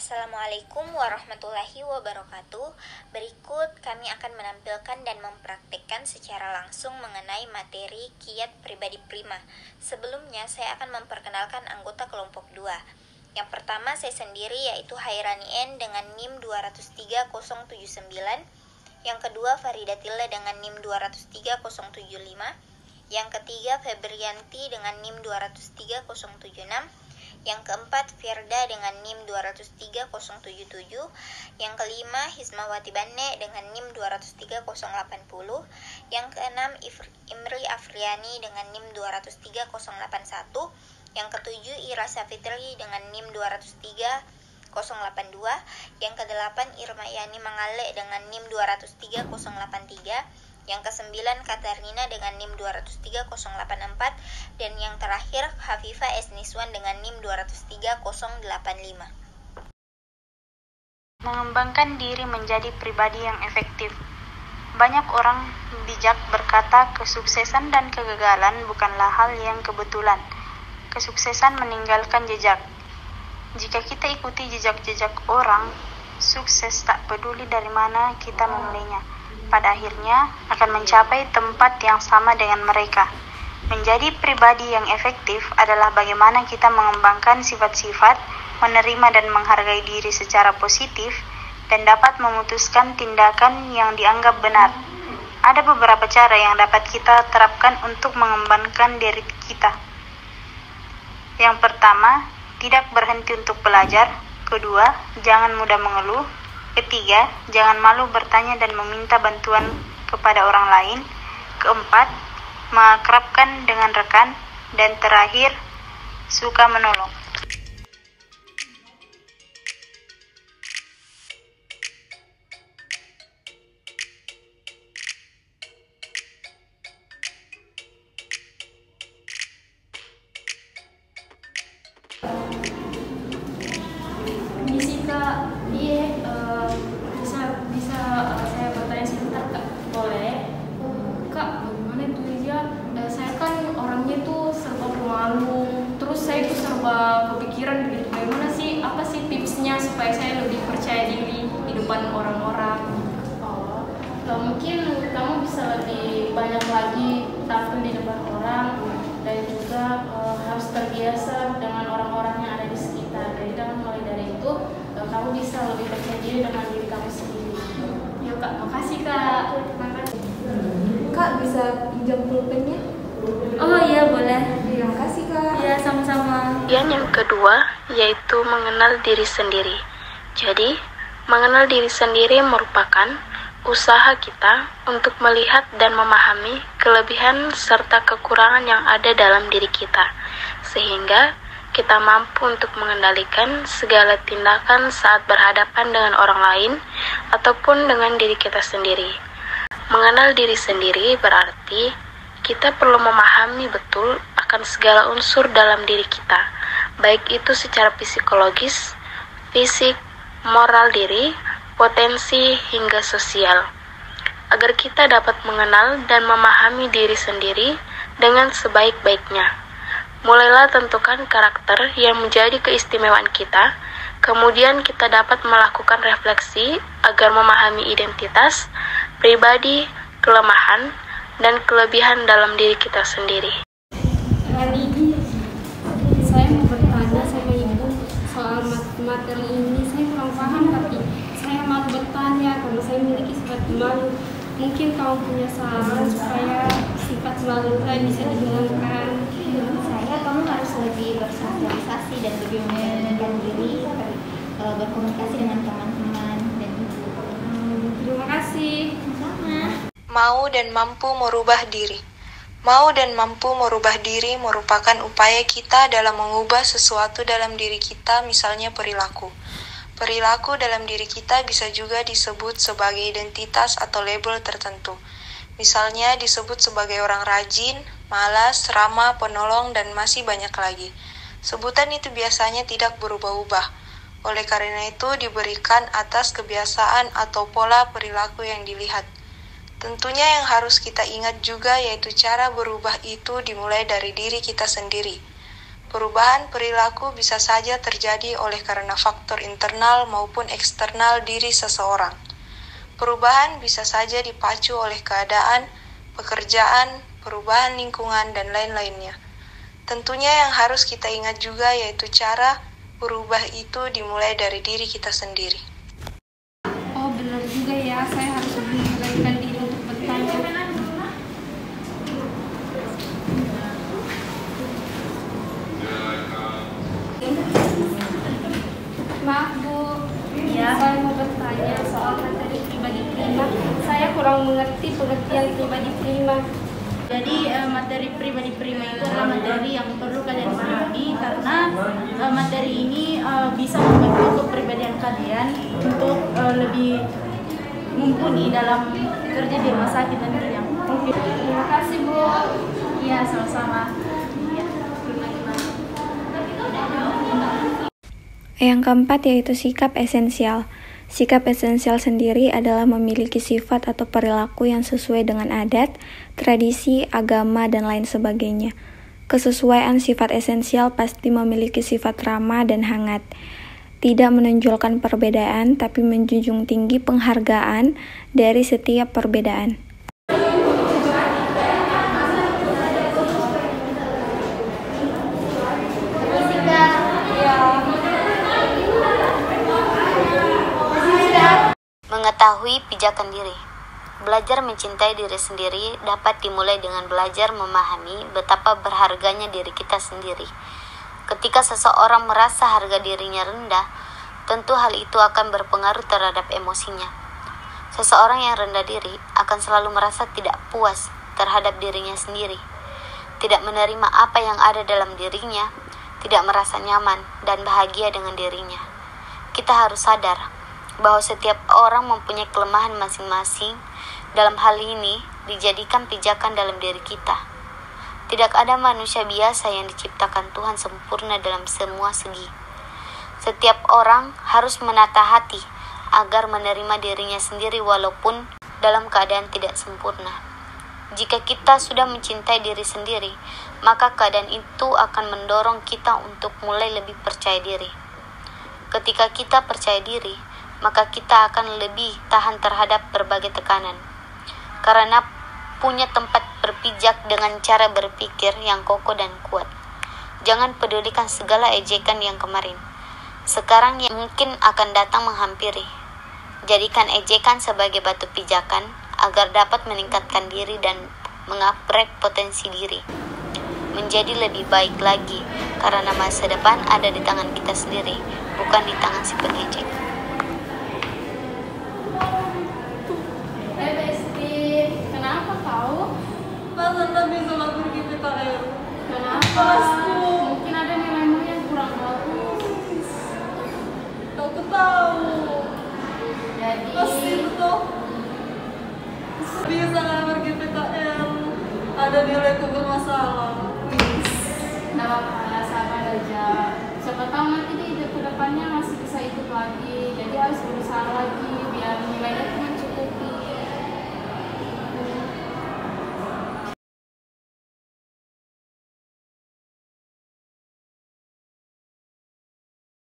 Assalamualaikum warahmatullahi wabarakatuh. Berikut kami akan menampilkan dan mempraktikkan secara langsung mengenai materi kiat pribadi prima. Sebelumnya saya akan memperkenalkan anggota kelompok 2. Yang pertama saya sendiri, yaitu Hairani N dengan NIM 203079. Yang kedua Faridatillah dengan NIM 203075. Yang ketiga Febrianti dengan NIM 203076. Yang keempat Firda dengan NIM 203077. Yang kelima Hismawati Bane dengan NIM 23080. Yang keenam Imri Afriani dengan NIM 23081. Yang ketujuh Ira Safitri dengan NIM 23082. Yang kedelapan Irma Yani Mangale dengan NIM 23083. Yang kesembilan Katarina dengan NIM 23084. Dan yang terakhir Hafifah Esniswan dengan NIM 23085. Mengembangkan diri menjadi pribadi yang efektif. Banyak orang bijak berkata kesuksesan dan kegagalan bukanlah hal yang kebetulan. Kesuksesan meninggalkan jejak. Jika kita ikuti jejak-jejak orang sukses, tak peduli dari mana kita memulainya, pada akhirnya akan mencapai tempat yang sama dengan mereka. Menjadi pribadi yang efektif adalah bagaimana kita mengembangkan sifat-sifat, menerima dan menghargai diri secara positif, dan dapat memutuskan tindakan yang dianggap benar. Ada beberapa cara yang dapat kita terapkan untuk mengembangkan diri kita. Yang pertama, tidak berhenti untuk belajar. Kedua, jangan mudah mengeluh. Ketiga, jangan malu bertanya dan meminta bantuan kepada orang lain. Keempat, mengakrabkan dengan rekan. Dan terakhir, suka menolong. Misi Kak, bisa saya bertanya sebentar Kak? Boleh? Kak, bagaimana itu ya? Saya kan orangnya tuh serba pemalu, terus saya tuh serba kepikiran gitu. Bagaimana sih, apa sih tipsnya supaya saya lebih percaya diri di depan orang-orang? Mungkin kamu bisa lebih banyak lagi tampil di depan orang, dan juga harus terbiasa dengan orang-orang yang ada di sekitar. Jadi dengan mulai dari itu kamu bisa lebih percaya diri dengan diri kamu sendiri. Yuk Kak, makasih Kak. Kak, bisa pinjam pulpennya? Oh iya boleh. Terima kasih Kak. Iya sama-sama. Yang kedua, yaitu mengenal diri sendiri. Jadi, mengenal diri sendiri merupakan usaha kita untuk melihat dan memahami kelebihan serta kekurangan yang ada dalam diri kita, sehingga kita mampu untuk mengendalikan segala tindakan saat berhadapan dengan orang lain ataupun dengan diri kita sendiri. Mengenal diri sendiri berarti kita perlu memahami betul akan segala unsur dalam diri kita, baik itu secara psikologis, fisik, moral diri, potensi, hingga sosial, agar kita dapat mengenal dan memahami diri sendiri dengan sebaik-baiknya. Mulailah tentukan karakter yang menjadi keistimewaan kita, kemudian kita dapat melakukan refleksi agar memahami identitas, pribadi, kelemahan, dan kelebihan dalam diri kita sendiri. Rani, saya mau bertanya sama Ibu soal materi ini. Saya kurang paham, tapi saya malu bertanya karena saya memiliki sifat malu. Mungkin kamu punya saran supaya sifat malu saya bisa dihilangkan? Kamu harus lebih bersosialisasi dan lebih memperkenalkan diri, berkomunikasi dengan teman-teman dan ibu. Terima kasih. Sama. Mau dan mampu merubah diri. Mau dan mampu merubah diri merupakan upaya kita dalam mengubah sesuatu dalam diri kita, misalnya perilaku. Perilaku dalam diri kita bisa juga disebut sebagai identitas atau label tertentu. Misalnya disebut sebagai orang rajin, malas, ramah, penolong, dan masih banyak lagi. Sebutan itu biasanya tidak berubah-ubah. Oleh karena itu diberikan atas kebiasaan atau pola perilaku yang dilihat. Tentunya yang harus kita ingat juga yaitu cara berubah itu dimulai dari diri kita sendiri. Perubahan perilaku bisa saja terjadi oleh karena faktor internal maupun eksternal diri seseorang. Perubahan bisa saja dipacu oleh keadaan, pekerjaan, perubahan lingkungan, dan lain-lainnya. Tentunya yang harus kita ingat juga yaitu cara berubah itu dimulai dari diri kita sendiri. Oh benar juga ya, saya harus lebih memberanikan diri untuk bertanya. Maaf Bu, saya mau bertanya soal materi pribadi prima. Saya kurang mengerti pengertian pribadi prima. Jadi materi pribadi prima itu adalah materi yang perlu kalian pahami karena materi ini bisa membantu kepribadian kalian untuk lebih mumpuni dalam kerja di rumah sakit dan bidang. Terima kasih Bu. Iya, sama-sama. Yang keempat yaitu sikap esensial. Sikap esensial sendiri adalah memiliki sifat atau perilaku yang sesuai dengan adat, tradisi, agama, dan lain sebagainya. Kesesuaian sifat esensial pasti memiliki sifat ramah dan hangat. Tidak menonjolkan perbedaan, tapi menjunjung tinggi penghargaan dari setiap perbedaan. Mengetahui pijakan diri. Belajar mencintai diri sendiri dapat dimulai dengan belajar memahami betapa berharganya diri kita sendiri. Ketika seseorang merasa harga dirinya rendah, tentu hal itu akan berpengaruh terhadap emosinya. Seseorang yang rendah diri akan selalu merasa tidak puas terhadap dirinya sendiri, tidak menerima apa yang ada dalam dirinya, tidak merasa nyaman dan bahagia dengan dirinya. Kita harus sadar bahwa setiap orang mempunyai kelemahan masing-masing. Dalam hal ini, dijadikan pijakan dalam diri kita. Tidak ada manusia biasa yang diciptakan Tuhan sempurna dalam semua segi. Setiap orang harus menata hati agar menerima dirinya sendiri walaupun dalam keadaan tidak sempurna. Jika kita sudah mencintai diri sendiri, maka keadaan itu akan mendorong kita untuk mulai lebih percaya diri. Ketika kita percaya diri, maka kita akan lebih tahan terhadap berbagai tekanan. Karena punya tempat berpijak dengan cara berpikir yang kokoh dan kuat. Jangan pedulikan segala ejekan yang kemarin. Sekarang yang mungkin akan datang menghampiri. Jadikan ejekan sebagai batu pijakan agar dapat meningkatkan diri dan mengupgrade potensi diri menjadi lebih baik lagi, karena masa depan ada di tangan kita sendiri, bukan di tangan si pengejek. Besti, kenapa kau? Masa nggak bisa pergi PKL? Kenapa? Mungkin ada nilaimu yang kurang bagus. Aku tahu. Jadi Pasti betul. Bisa nggak pergi PKL? Ada nilaiku bermasalah. nggak apa-apa, sabar aja. Siapa tahu nanti di kedepannya masih bisa ikut lagi. Jadi harus berusaha lagi biar